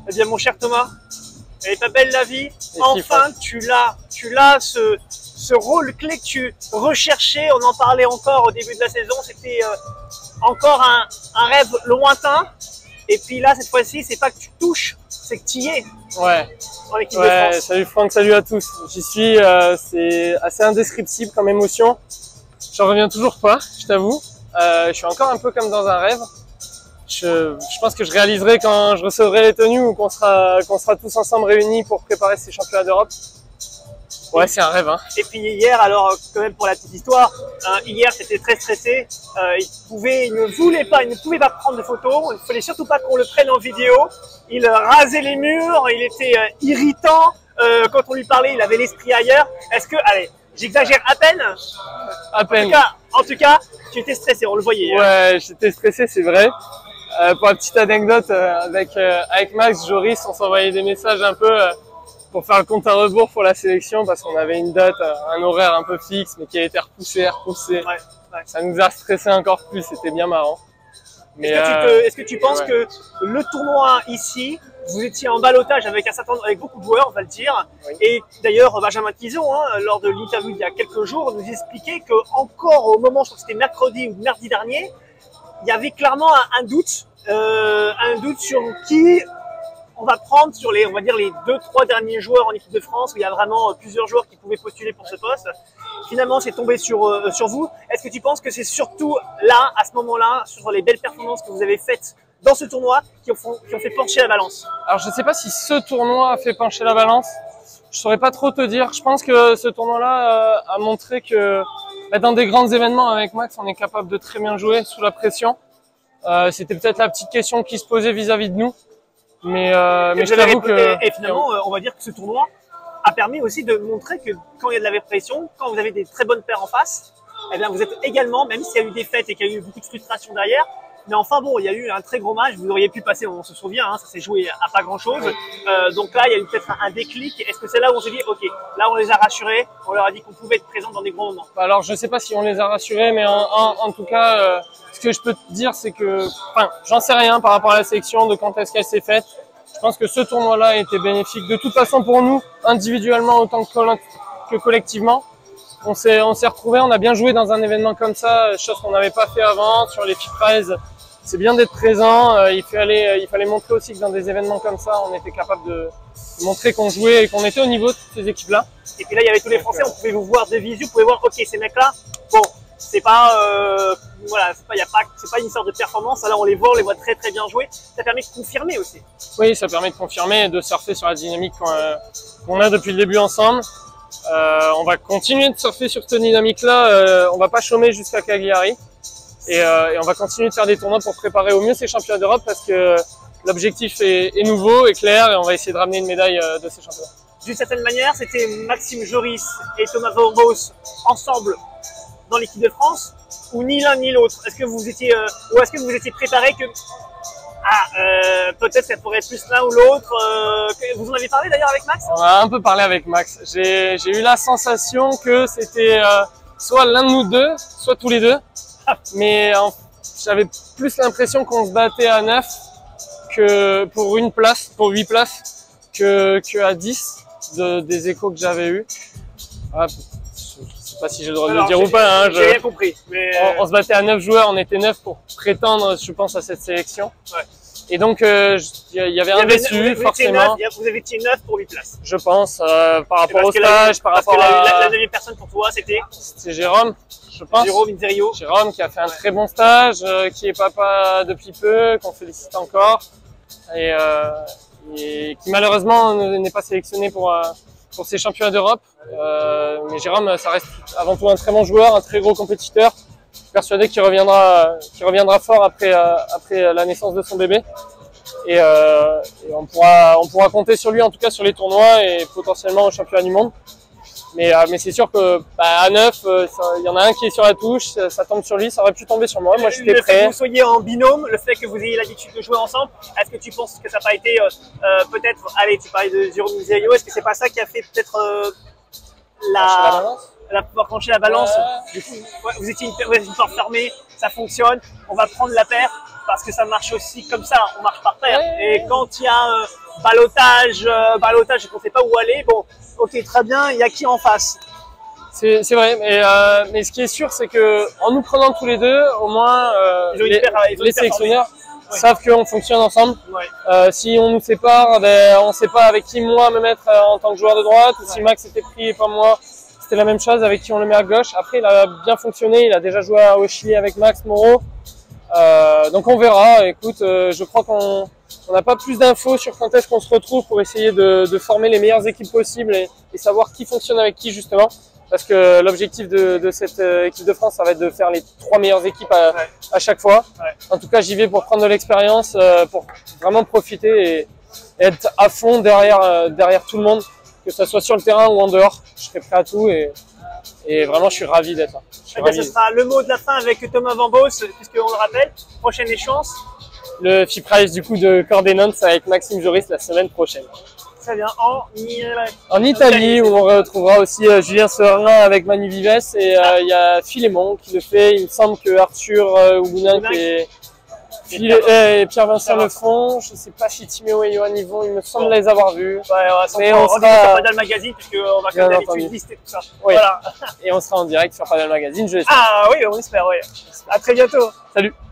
Eh bien, mon cher Thomas, elle est pas belle la vie. Enfin, tu l'as ce rôle clé que tu recherchais. On en parlait encore au début de la saison. C'était encore un rêve lointain. Et puis là, cette fois-ci, c'est pas que tu touches, c'est que tu y es. Ouais. Dans l'équipe de France. Salut Franck, salut à tous. J'y suis, c'est assez indescriptible comme émotion. J'en reviens toujours pas, je t'avoue. Je suis encore un peu comme dans un rêve. Je pense que je réaliserai quand je recevrai les tenues ou qu'on sera tous ensemble réunis pour préparer ces championnats d'Europe. Ouais, c'est un rêve. Hein. Et puis hier, alors quand même pour la petite histoire, hier c'était très stressé. Il ne pouvait pas prendre de photos. Il ne fallait surtout pas qu'on le prenne en vidéo. Il rasait les murs. Il était irritant. Quand on lui parlait, il avait l'esprit ailleurs. Est-ce que, allez, j'exagère à peine. À peine. En tout cas, tu étais stressé. On le voyait. Ouais, j'étais stressé, c'est vrai. Pour la petite anecdote, avec Max, Joris, on s'envoyait des messages un peu pour faire le compte à rebours pour la sélection parce qu'on avait une date, un horaire un peu fixe mais qui a été repoussé. Ouais. Ça nous a stressé encore plus, c'était bien marrant. Mais est-ce que tu penses que le tournoi ici, vous étiez en ballottage avec beaucoup de joueurs, on va le dire. Oui. Et d'ailleurs, Benjamin Tison, lors de l'interview il y a quelques jours, nous expliquait que encore au moment, je crois que c'était mercredi ou mardi dernier, il y avait clairement un doute sur qui on va prendre sur on va dire les 2-3 derniers joueurs en équipe de France, où il y a vraiment plusieurs joueurs qui pouvaient postuler pour ce poste. Finalement, c'est tombé sur vous. Est-ce que tu penses que c'est surtout là, à ce moment-là, sur les belles performances que vous avez faites dans ce tournoi, qui ont fait pencher la balance? Alors, je ne sais pas si ce tournoi a fait pencher la balance. Je ne saurais pas trop te dire. Je pense que ce tournoi-là a montré que dans des grands événements avec Max, on est capable de très bien jouer sous la pression. C'était peut-être la petite question qui se posait vis-à-vis de nous. Mais je t'avoue que... Et finalement, on va dire que ce tournoi a permis aussi de montrer que quand il y a de la pression, quand vous avez des très bonnes paires en face, eh bien vous êtes également, même s'il y a eu des défaites et qu'il y a eu beaucoup de frustration derrière, mais enfin bon, il y a eu un très gros match, vous auriez pu passer, on se souvient, ça s'est joué à pas grand-chose. Donc là, il y a eu peut-être un déclic. Est-ce que c'est là où on s'est dit, ok, là on les a rassurés, on leur a dit qu'on pouvait être présent dans des grands moments? Alors je sais pas si on les a rassurés, mais en tout cas, ce que je peux te dire, c'est que, j'en sais rien par rapport à la sélection, de quand est-ce qu'elle s'est faite. Je pense que ce tournoi-là a été bénéfique de toute façon pour nous, individuellement autant que collectivement. On s'est retrouvés, on a bien joué dans un événement comme ça, chose qu'on n'avait pas fait avant. Sur les FIFAs, c'est bien d'être présent. Il fallait montrer aussi que dans des événements comme ça, on était capable de montrer qu'on jouait et qu'on était au niveau de ces équipes-là. Et puis là, il y avait tous les Français, on pouvait vous voir de visu, vous pouvez voir, ok, ces mecs-là, bon, c'est pas, c'est pas une sorte de performance. Là, on les voit très très bien jouer. Ça permet de confirmer aussi. Oui, ça permet de confirmer et de surfer sur la dynamique qu'on a depuis le début ensemble. On va continuer de surfer sur cette dynamique-là. On va pas chômer jusqu'à Cagliari et on va continuer de faire des tournois pour préparer au mieux ces championnats d'Europe parce que l'objectif est nouveau, est clair et on va essayer de ramener une médaille de ces championnats. D'une certaine manière, c'était Maxime Joris et Thomas Vormos ensemble dans l'équipe de France, ou ni l'un ni l'autre? Est-ce que vous étiez préparé que peut-être qu'elle pourrait être plus l'un ou l'autre? Vous en avez parlé d'ailleurs avec Max? On a un peu parlé avec Max. J'ai eu la sensation que c'était soit l'un de nous deux, soit tous les deux. Mais j'avais plus l'impression qu'on se battait à 9 que pour 8 places que à 10 des échos que j'avais eus. Je sais pas si j'ai le droit de le dire ou pas. Hein, j'ai rien compris. Mais on se battait à 9 joueurs, on était 9 pour prétendre, je pense, à cette sélection. Ouais. Et donc, il y avait un déçu, forcément. Vous avez été 9 pour 8 places. Je pense, par rapport au stage, par rapport à... La 9e personne pour toi, c'était Jérôme, je pense. Jérôme Inzerio. Jérôme qui a fait un très bon stage, qui est papa depuis peu, qu'on félicite encore. Et qui malheureusement n'est pas sélectionné pour ces championnats d'Europe. Mais Jérôme, ça reste avant tout un très bon joueur, un très gros compétiteur. Je suis persuadé qu'il reviendra fort après la naissance de son bébé. Et on pourra compter sur lui, en tout cas sur les tournois et potentiellement au championnat du monde. Mais c'est sûr que à 9, il y en a un qui est sur la touche, ça tombe sur lui, ça aurait pu tomber sur moi. Moi, j'étais prêt. Le fait que vous soyez en binôme, le fait que vous ayez l'habitude de jouer ensemble, est-ce que tu penses que ça n'a pas été peut-être, allez, tu parlais de Jérôme Inzerio, est-ce que c'est pas ça qui a fait peut-être pouvoir pencher la balance? Du coup, vous étiez une porte fermée, ça fonctionne, on va prendre la paire. parce que ça marche aussi comme ça, on marche par paire. Ouais. Et quand il y a ballottage et qu'on ne sait pas où aller, bon, ok, très bien, il y a qui en face? C'est vrai, mais ce qui est sûr, c'est que en nous prenant tous les deux, au moins les sélectionneurs savent qu'on fonctionne ensemble. Ouais. Si on nous sépare, ben, on ne sait pas avec qui moi me mettre en tant que joueur de droite, ou si Max était pris et pas moi, c'était la même chose, avec qui on le met à gauche. Après, il a bien fonctionné, il a déjà joué au Chili avec Max Moreau. Donc on verra. Écoute, je crois qu'on n'a pas plus d'infos sur quand est-ce qu'on se retrouve pour essayer de former les meilleures équipes possibles et savoir qui fonctionne avec qui justement. Parce que l'objectif de cette équipe de France, ça va être de faire les 3 meilleures équipes à chaque fois. Ouais. En tout cas, j'y vais pour prendre de l'expérience, pour vraiment profiter et être à fond derrière tout le monde, que ce soit sur le terrain ou en dehors. Je serai prêt à tout et vraiment, je suis ravi d'être là. Ce sera le mot de la fin avec Thomas Van Bos, puisqu'on le rappelle, prochaine échéance. Le FIPRIZE du coup de Cordenance avec Maxime Joris la semaine prochaine. Très bien, en Italie, où on retrouvera aussi Julien Serin avec Manu Vives et il y a Philémon qui le fait. Il me semble que Arthur Ougounin et Pierre-Vincent le font. Je ne sais pas si Timéo et Johan y vont, il me semble les avoir vus. Mais on sera sur Padel Magazine, puisqu'on va comme d'habitude lister tout ça. Oui. Voilà. Et on sera en direct sur Padel Magazine, je l'espère. Ah oui, on espère, oui. À très bientôt. Salut.